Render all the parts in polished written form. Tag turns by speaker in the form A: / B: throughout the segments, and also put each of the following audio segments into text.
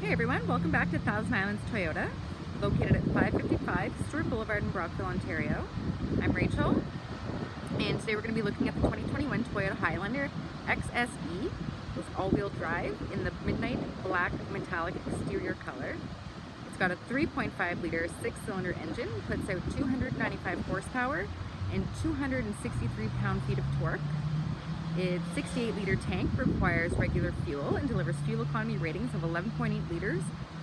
A: Hey everyone, welcome back to Thousand Islands Toyota, located at 555 Stewart Boulevard in Brockville, Ontario. I'm Rachel, and today we're going to be looking at the 2021 Toyota Highlander XSE with all-wheel drive in the midnight black metallic exterior color. It's got a 3.5 liter 6-cylinder engine, puts out 295 horsepower and 263 pound-feet of torque. Its 68-liter tank requires regular fuel and delivers fuel economy ratings of 11.8 liters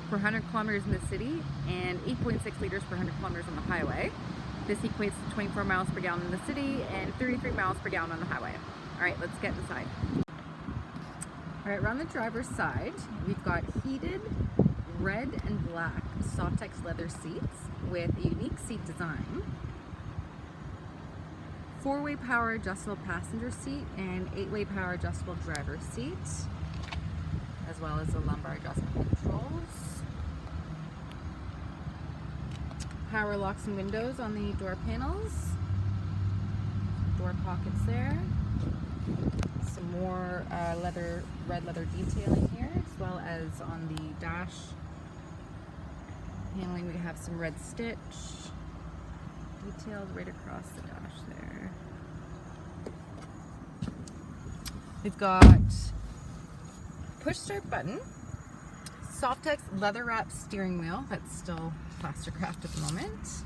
A: per 100 kilometers in the city and 8.6 liters per 100 kilometers on the highway. This equates to 24 miles per gallon in the city and 33 miles per gallon on the highway. All right, let's get inside. All right, we're on the driver's side. We've got heated red and black Softex leather seats with a unique seat design. 4-way power adjustable passenger seat and 8-way power adjustable driver's seat, as well as the lumbar adjustment controls. Power locks and windows on the door panels. Door pockets there. Some more red leather detailing here, as well as on the dash paneling we have some red stitch detailed right across the dash there. We've got push start button, Softex leather wrapped steering wheel that's still plastic wrapped at the moment.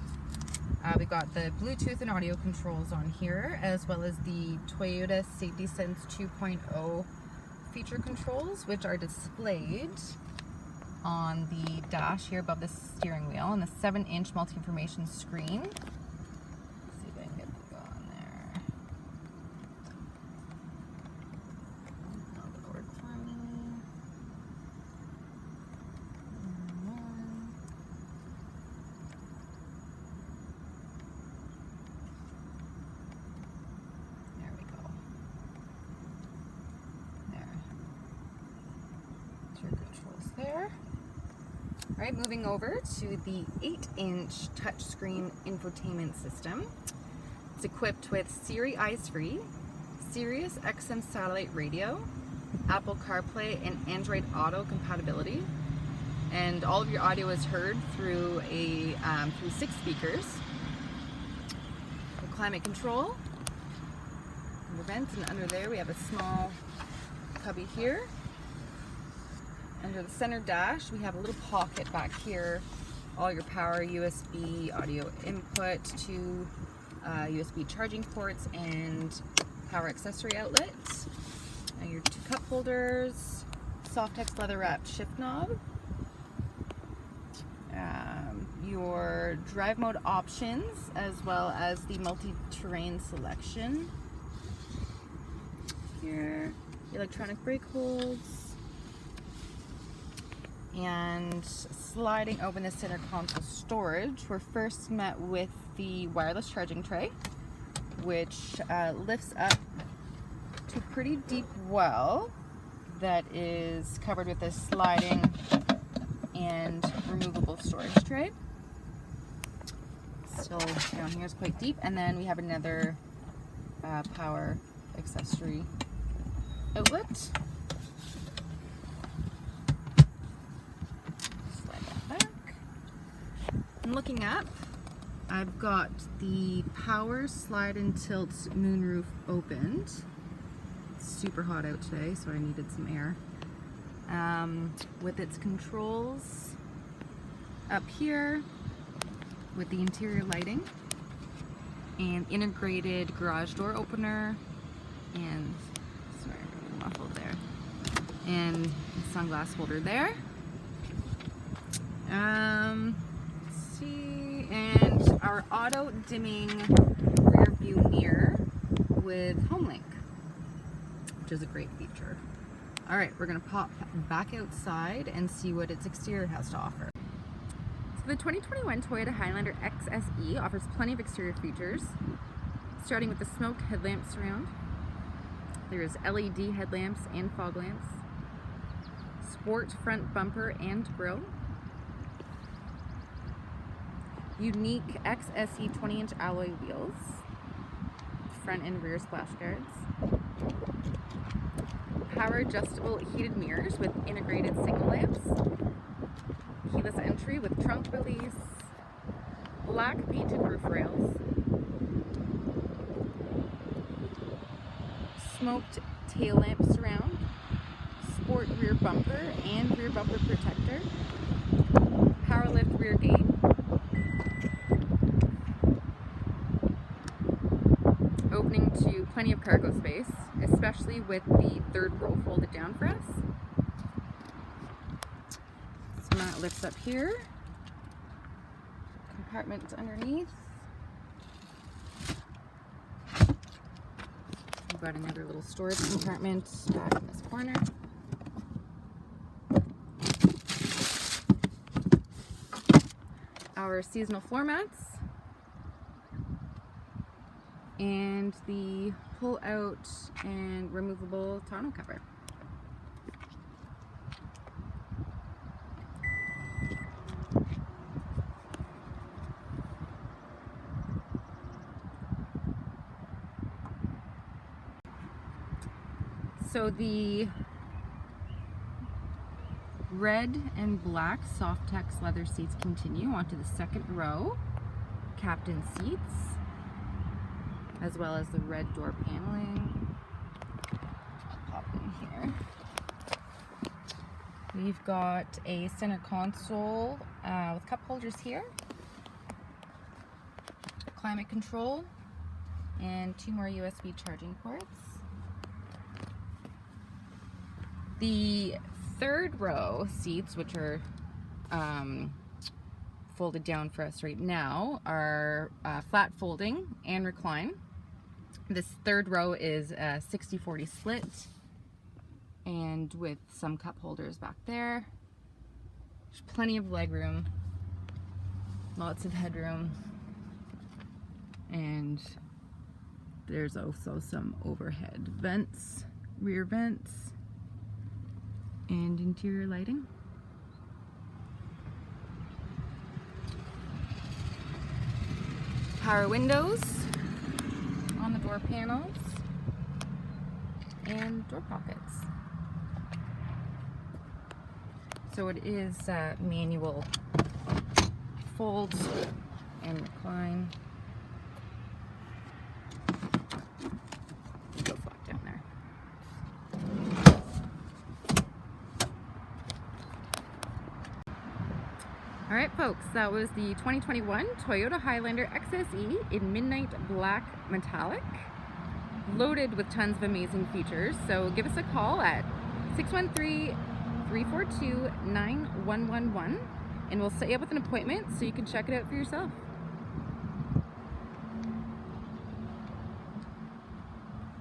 A: We've got the Bluetooth and audio controls on here, as well as the Toyota Safety Sense 2.0 feature controls, which are displayed on the dash here above the steering wheel, and the 7-inch multi-information screen. Controls there. All right, moving over to the 8-inch touchscreen infotainment system. It's equipped with Siri Eyes-Free, Sirius XM satellite radio, Apple CarPlay, and Android Auto compatibility. And all of your audio is heard through through 6 speakers. The climate control, and the vents, and under there we have a small cubby here. Under the center dash, we have a little pocket back here. All your power, USB audio input, 2 USB charging ports, and power accessory outlets. And your 2 cup holders, Softex leather wrapped shift knob. Your drive mode options, as well as the multi-terrain selection. Here, electronic brake holds. And sliding open the center console storage, we're first met with the wireless charging tray, which lifts up to a pretty deep well that is covered with a sliding and removable storage tray. Still down here is quite deep, and then we have another power accessory outlet. Looking up, I've got the power slide and tilt moonroof opened. It's super hot out today, so I needed some air. With its controls up here, with the interior lighting, and integrated garage door opener, and sorry, I'm really muffled there, and the sunglass holder there. And our auto dimming rear view mirror with HomeLink, which is a great feature. All right, we're gonna pop back outside and see what its exterior has to offer. So the 2021 Toyota Highlander XSE offers plenty of exterior features, starting with the smoked headlamp surround. There's LED headlamps and fog lamps, sport front bumper and grille, unique XSE 20-inch alloy wheels, front and rear splash guards, power adjustable heated mirrors with integrated signal lamps, entry with trunk release, black painted roof rails, smoked tail lamp surround, sport rear bumper and rear bumper protector, power lift rear gate, opening to plenty of cargo space, especially with the third row folded down for us. So now it lifts up here, compartments underneath. We've got another little storage compartment back in this corner. Our seasonal floor mats and the pull out and removable tonneau cover. So the red and black Softex leather seats continue onto the second row captain seats, as well as the red door paneling. I'll pop in here. We've got a center console with cup holders here, climate control, and 2 more USB charging ports. The third row seats, which are folded down for us right now, are flat folding and recline. This third row is a 60-40 split, and with some cup holders back there. There's plenty of leg room, lots of headroom, and there's also some overhead vents, rear vents, and interior lighting. Power windows on the door panels and door pockets. So it is manual fold and recline. Go flat down there. Alright folks, that was the 2021 Toyota Highlander XSE in midnight black metallic, loaded with tons of amazing features. So give us a call at 613-342-9111 and we'll set you up with an appointment so you can check it out for yourself.